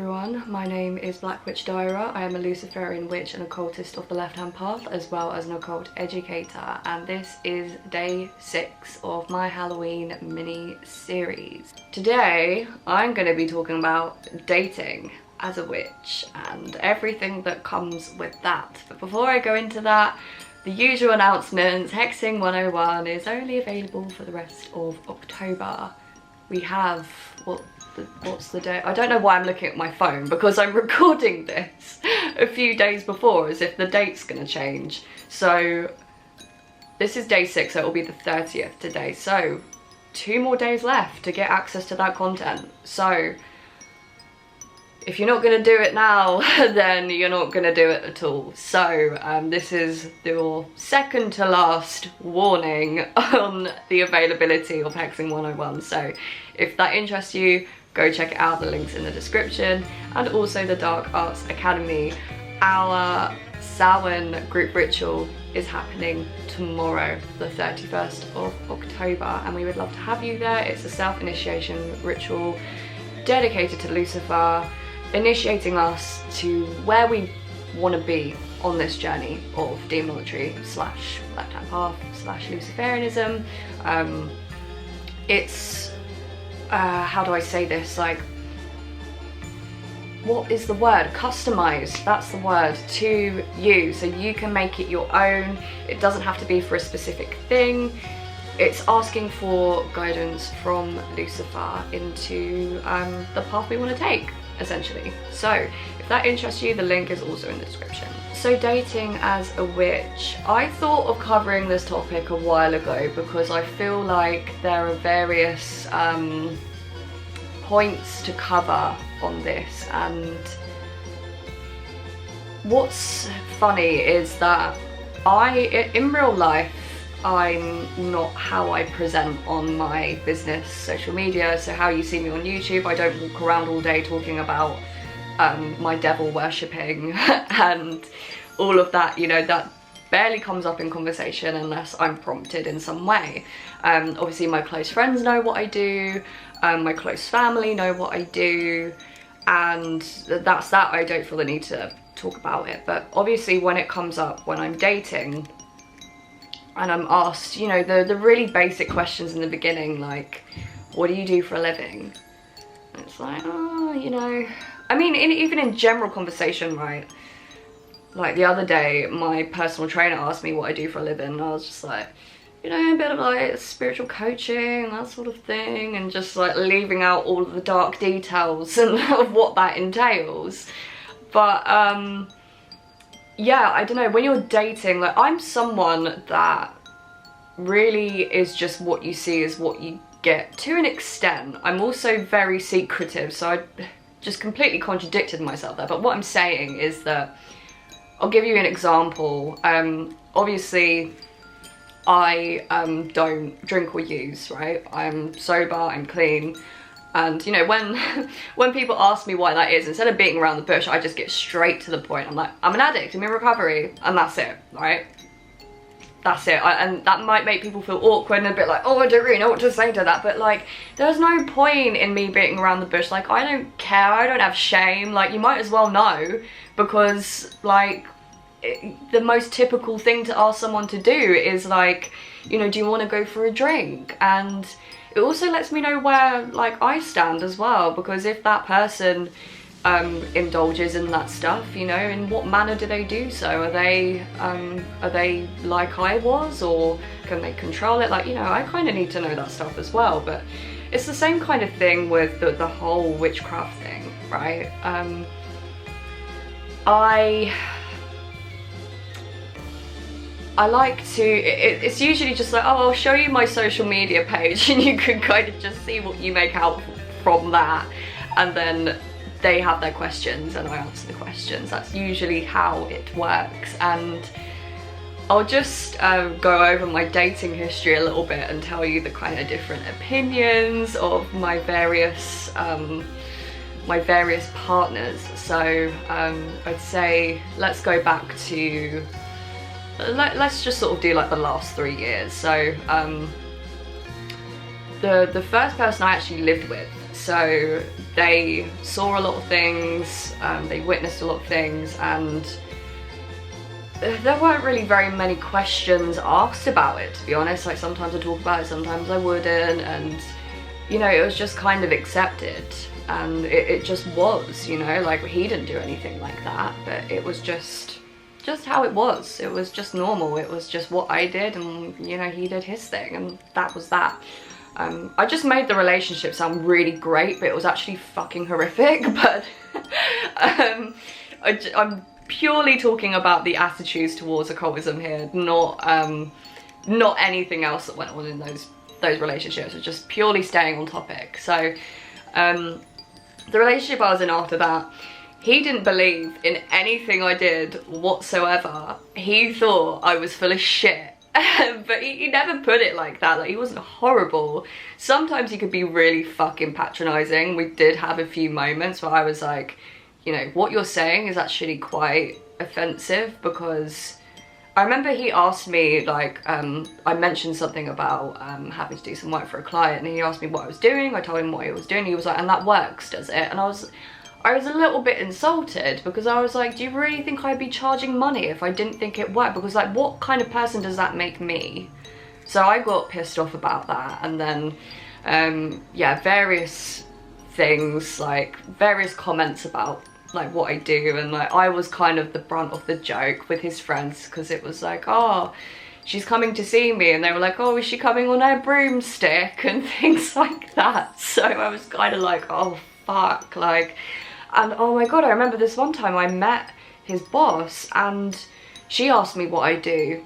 everyone, my name is Black Witch Dirah. I am a Luciferian witch and occultist of the left-hand path, as well as an occult educator, and this is day 6 of my Halloween mini-series. Today I'm going to be talking about dating as a witch and everything that comes with that. But before I go into that, the usual announcements: Hexing 101 is only available for the rest of October. We have, what's the day? I don't know why I'm looking at my phone, because I'm recording this a few days before as if the date's gonna change. So this is day 6, so it'll be the 30th today. So 2 more days left to get access to that content. So if you're not gonna do it now, then you're not gonna do it at all. So this is your second to last warning on the availability of Hexing 101. So if that interests you, go check it out, the link's in the description. And also the Dark Arts Academy. Our Samhain group ritual is happening tomorrow, the 31st of October, and we would love to have you there. It's a self-initiation ritual dedicated to Lucifer, initiating us to where we want to be on this journey of demolatry / left-hand path / Luciferianism. It's how do I say this, like, what is the word? Customized, that's the word, to you, so you can make it your own. It doesn't have to be for a specific thing. It's asking for guidance from Lucifer into the path we want to take, essentially. So if that interests you, the link is also in the description. So dating as a witch, I thought of covering this topic a while ago because I feel like there are various points to cover on this, and what's funny is that in real life, I'm not how I present on my business social media. So how you see me on YouTube, I don't walk around all day talking about my devil worshipping and all of that, you know, that barely comes up in conversation unless I'm prompted in some way. Obviously my close friends know what I do, my close family know what I do, and that's that. I don't feel the need to talk about it. But obviously when it comes up when I'm dating and I'm asked, you know, the really basic questions in the beginning, like, what do you do for a living? And it's like, oh, you know, I mean, even in general conversation, right? Like the other day, my personal trainer asked me what I do for a living, and I was just like, you know, a bit of like spiritual coaching, that sort of thing, and just like leaving out all of the dark details and of what that entails. But yeah, I don't know, when you're dating, like, I'm someone that really is just what you see is what you get, to an extent. I'm also very secretive, so I just completely contradicted myself there. But what I'm saying is that, I'll give you an example. Obviously, I don't drink or use, right? I'm sober, I'm clean. And you know, when people ask me why that is, instead of beating around the bush, I just get straight to the point. I'm like, I'm an addict, I'm in recovery, and that's it, right? That's it. And that might make people feel awkward and a bit like, oh, I don't really know what to say to that, but like, there's no point in me beating around the bush. Like, I don't care, I don't have shame. Like, you might as well know, because like, the most typical thing to ask someone to do is like, you know, do you want to go for a drink? And it also lets me know where like I stand as well, because if that person indulges in that stuff, you know, in what manner do they do so? Are they like I was, or can they control it? Like, you know, I kind of need to know that stuff as well. But it's the same kind of thing with the whole witchcraft thing, right? I like to, it's usually just like, oh, I'll show you my social media page and you can kind of just see what you make out from that. And then they have their questions and I answer the questions. That's usually how it works. And I'll just go over my dating history a little bit and tell you the kind of different opinions of my various partners. So I'd say let's go back to, let's just sort of do like the last 3 years. So the first person I actually lived with, So they saw a lot of things, they witnessed a lot of things, and there weren't really very many questions asked about it, to be honest. Like, sometimes I talk about it, sometimes I wouldn't, and you know, it was just kind of accepted, and it just was, you know, like, he didn't do anything like that, but it was just how it was. It was just normal. It was just what I did, and you know, he did his thing, and that was that. I just made the relationship sound really great, but it was actually fucking horrific. But I'm purely talking about the attitudes towards occultism here, not anything else that went on in those relationships. It's just purely staying on topic. So the relationship I was in after that, he didn't believe in anything I did whatsoever. He thought I was full of shit. But he never put it like that. Like, he wasn't horrible. Sometimes he could be really fucking patronizing. We did have a few moments where I was like, you know, what you're saying is actually quite offensive, because I remember he asked me, like, I mentioned something about having to do some work for a client, and he asked me what I was doing. I told him what I was doing. He was like, and that works, does it? And I was a little bit insulted, because I was like, do you really think I'd be charging money if I didn't think it worked? Because, like, what kind of person does that make me? So I got pissed off about that, and then yeah, various things, like various comments about like what I do, and like I was kind of the brunt of the joke with his friends, because it was like, oh, she's coming to see me, and they were like, oh, is she coming on her broomstick and things like that. So I was kind of like, oh fuck, like. And oh my god, I remember this one time I met his boss, and she asked me what I do,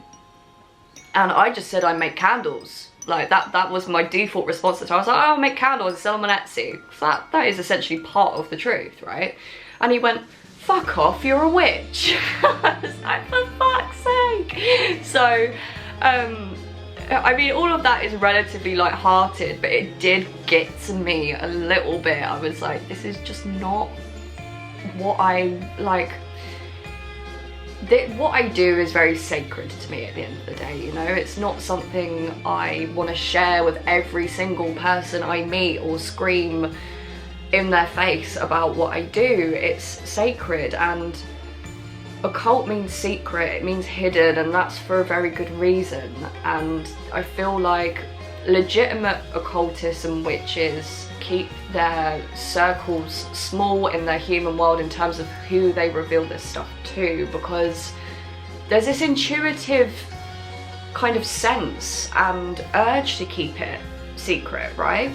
and I just said I make candles. Like, that was my default response. So I was like, oh, I make candles and sell them on Etsy. So that is essentially part of the truth, right? And he went, fuck off, you're a witch. I was like, for fuck's sake. So I mean, all of that is relatively light-hearted, but it did get to me a little bit. I was like, this is just not what I like. What I do is very sacred to me at the end of the day, you know? It's not something I want to share with every single person I meet or scream in their face about what I do. It's sacred, and occult means secret, it means hidden, and that's for a very good reason. And I feel like legitimate occultists and witches keep their circles small in their human world in terms of who they reveal this stuff to, because there's this intuitive kind of sense and urge to keep it secret, right?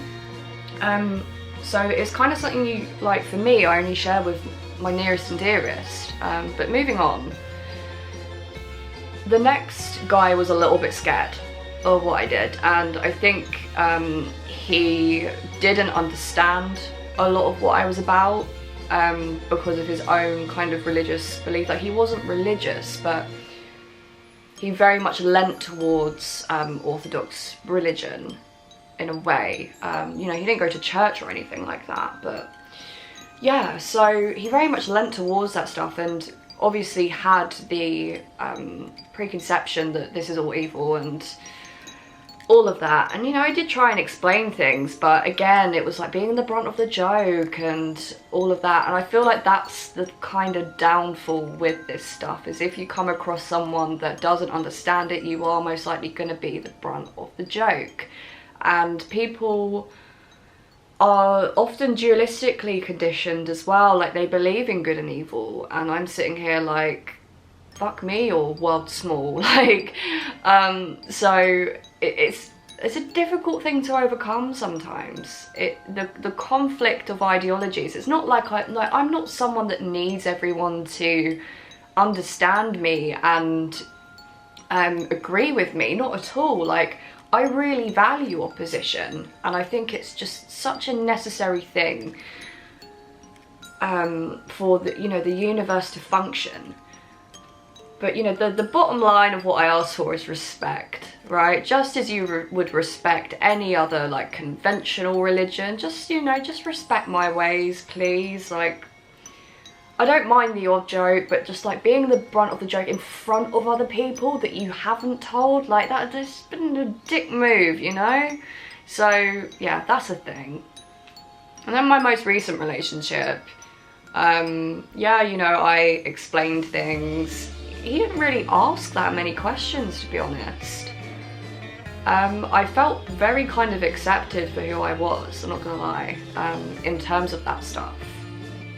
So it's kind of something you, like, for me, I only share with my nearest and dearest. But moving on, the next guy was a little bit scared of what I did, and I think he didn't understand a lot of what I was about, because of his own kind of religious belief. Like, he wasn't religious, but he very much leant towards Orthodox religion in a way. You know, he didn't go to church or anything like that, but yeah, so he very much leant towards that stuff, and obviously had the preconception that this is all evil and all of that. And you know, I did try and explain things, but again, it was like being the brunt of the joke and all of that. And I feel like that's the kind of downfall with this stuff, is if you come across someone that doesn't understand it, you are most likely going to be the brunt of the joke. And people are often dualistically conditioned as well, like they believe in good and evil, and I'm sitting here like, fuck me, or world small. Like, so it's a difficult thing to overcome sometimes. The conflict of ideologies. It's not like I'm not someone that needs everyone to understand me and agree with me, not at all. Like, I really value opposition, and I think it's just such a necessary thing for the, you know, the universe to function. But you know, the bottom line of what I ask for is respect, right? Just as you would respect any other like conventional religion, just, you know, just respect my ways, please. Like, I don't mind the odd joke, but just like being the brunt of the joke in front of other people that you haven't told, like that, has been a dick move, you know? So yeah, that's a thing. And then my most recent relationship, yeah, you know, I explained things. He didn't really ask that many questions, to be honest. I felt very kind of accepted for who I was, I'm not gonna lie, in terms of that stuff.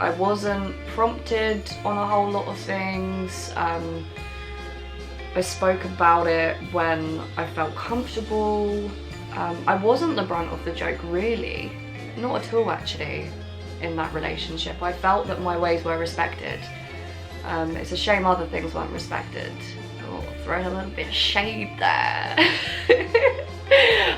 I wasn't prompted on a whole lot of things. I spoke about it when I felt comfortable. I wasn't the brunt of the joke, really. Not at all, actually, in that relationship. I felt that my ways were respected. It's a shame other things weren't respected. Oh, throwing a little bit of shade there.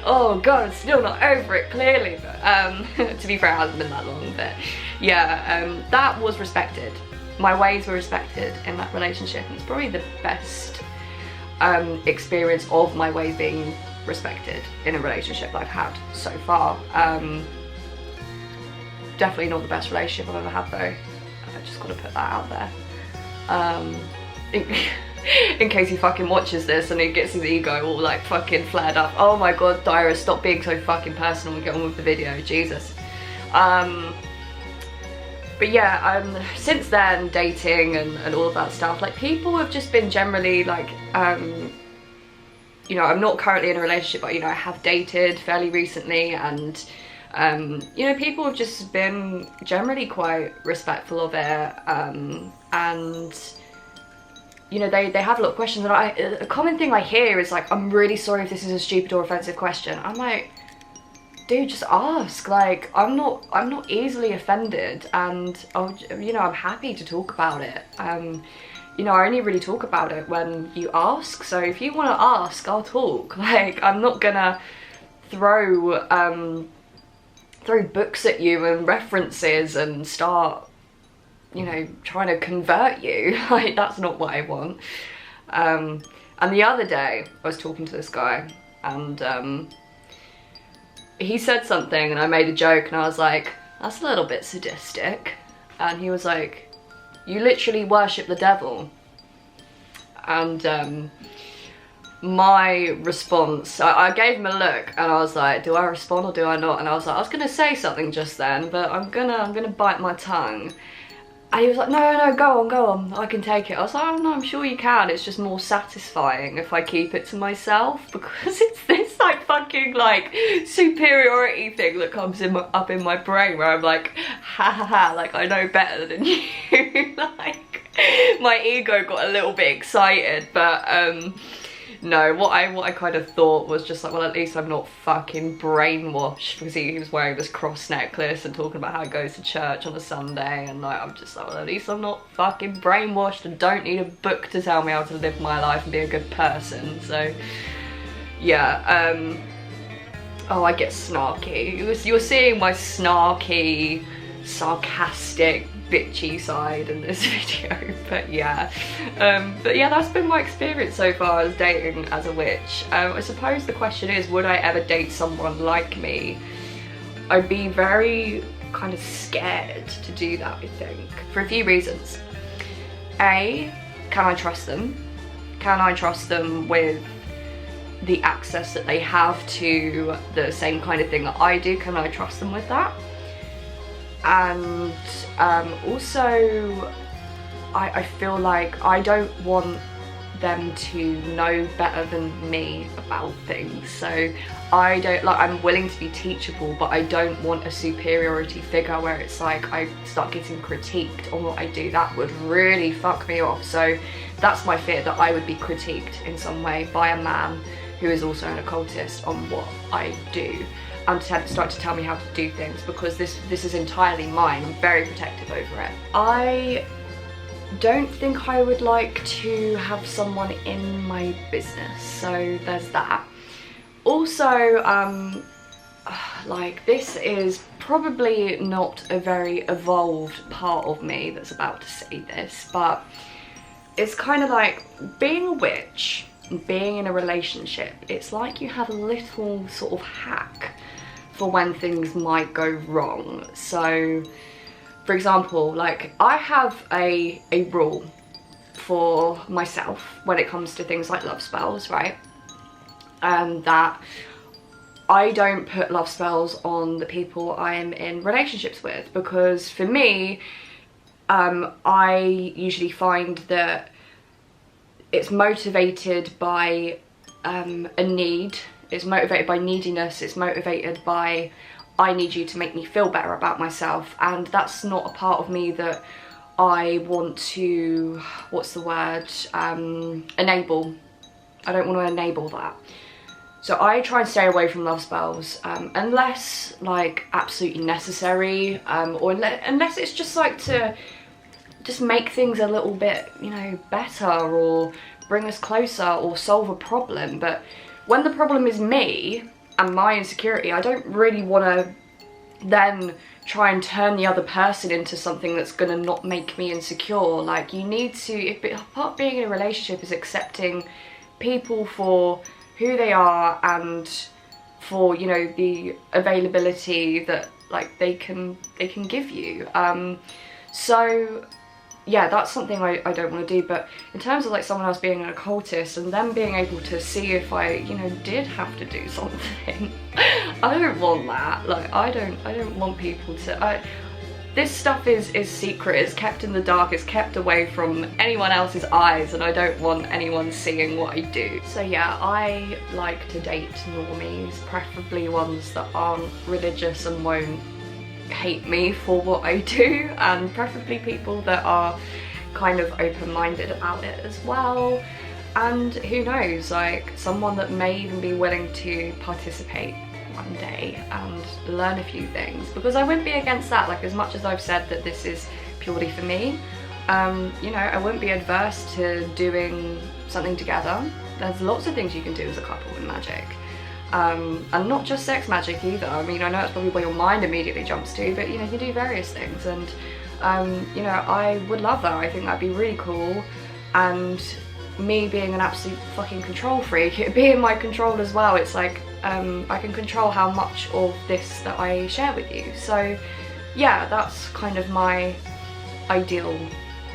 Oh god, I'm still not over it, clearly. But, to be fair, it hasn't been that long, but yeah, that was respected. My ways were respected in that relationship, and it's probably the best experience of my ways being respected in a relationship that I've had so far. Definitely not the best relationship I've ever had, though. I just gotta put that out there. In case he fucking watches this and he gets his ego all like fucking flared up. Oh my god, Dirah, stop being so fucking personal and get on with the video, Jesus. But yeah, since then, dating and all of that stuff, like, people have just been generally like, you know, I'm not currently in a relationship, but, you know, I have dated fairly recently, and you know, people have just been generally quite respectful of it, and you know, they have a lot of questions, and a common thing I hear is like, I'm really sorry if this is a stupid or offensive question. I'm like, dude, just ask. Like, I'm not easily offended, and you know, I'm happy to talk about it. You know, I only really talk about it when you ask, so if you want to ask, I'll talk. Like, I'm not gonna throw books at you and references and start, you know, trying to convert you. Like, that's not what I want. And the other day I was talking to this guy, and he said something, and I made a joke, and I was like, that's a little bit sadistic. And he was like, you literally worship the devil. And my response, I gave him a look, and I was like, do I respond or do I not? And I was like, I was gonna say something just then, but I'm gonna bite my tongue. And he was like, no, go on, I can take it. I was like, oh no, I'm sure you can. It's just more satisfying if I keep it to myself, because it's this like fucking like superiority thing that comes up in my brain, where I'm like, ha ha ha, like, I know better than you. Like, my ego got a little bit excited, but no, what I kind of thought was just like, well, at least I'm not fucking brainwashed, because he was wearing this cross necklace and talking about how he goes to church on a Sunday, and like, I'm just like, well, at least I'm not fucking brainwashed and don't need a book to tell me how to live my life and be a good person. So yeah, oh, I get snarky. You're seeing my snarky, sarcastic, bitchy side in this video, but yeah, that's been my experience so far as dating as a witch. I suppose the question is, would I ever date someone like me? I'd be very kind of scared to do that, I think, for a few reasons. A, can I trust them? Can I trust them with the access that they have to the same kind of thing that I do? Can I trust them with that? And also, I feel like I don't want them to know better than me about things. So I don't, like, I'm willing to be teachable, but I don't want a superiority figure where it's like I start getting critiqued on what I do. That would really fuck me off. So that's my fear, that I would be critiqued in some way by a man who is also an occultist on what I do, and to start to tell me how to do things, because this is entirely mine. I'm very protective over it. I don't think I would like to have someone in my business, so there's that. Also, like, this is probably not a very evolved part of me that's about to say this, but it's kind of like being a witch, being in a relationship. It's like you have a little sort of hack for when things might go wrong. So, for example, like, I have a rule for myself when it comes to things like love spells, right? That I don't put love spells on the people I'm in relationships with, because for me, I usually find that it's motivated by a need, it's motivated by neediness, it's motivated by I need you to make me feel better about myself, and that's not a part of me that I want to, what's the word, enable. I don't want to enable that. So I try and stay away from love spells unless like absolutely necessary, or unless it's just like to just make things a little bit, you know, better, or bring us closer, or solve a problem. But when the problem is me and my insecurity, I don't really want to then try and turn the other person into something that's gonna not make me insecure. Like, you need to, part of being in a relationship is accepting people for who they are, and for, you know, the availability that like they can give you. So yeah, that's something I don't want to do. But in terms of like someone else being an occultist and them being able to see if I, you know, did have to do something, I don't want that. Like, I don't want people to, this stuff is secret, it's kept in the dark, it's kept away from anyone else's eyes, and I don't want anyone seeing what I do. So yeah, I like to date normies, preferably ones that aren't religious and won't hate me for what I do, and preferably people that are kind of open-minded about it as well. And who knows, like someone that may even be willing to participate one day and learn a few things, because I wouldn't be against that. Like, as much as I've said that this is purely for me, you know, I wouldn't be adverse to doing something together. There's lots of things you can do as a couple in magic, and not just sex magic either. I mean, I know that's probably where your mind immediately jumps to, but you know, you can do various things, and you know, I would love that. I think that'd be really cool. And me being an absolute fucking control freak, it'd be in my control as well. It's like, I can control how much of this that I share with you. So yeah, that's kind of my ideal.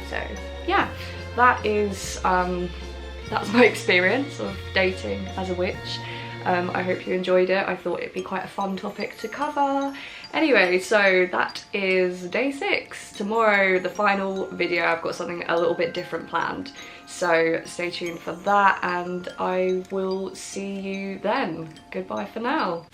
So yeah, that is, that's my experience of dating as a witch. I hope you enjoyed it. I thought it'd be quite a fun topic to cover. Anyway, so that is day 6. Tomorrow, the final video, I've got something a little bit different planned. So stay tuned for that, and I will see you then. Goodbye for now.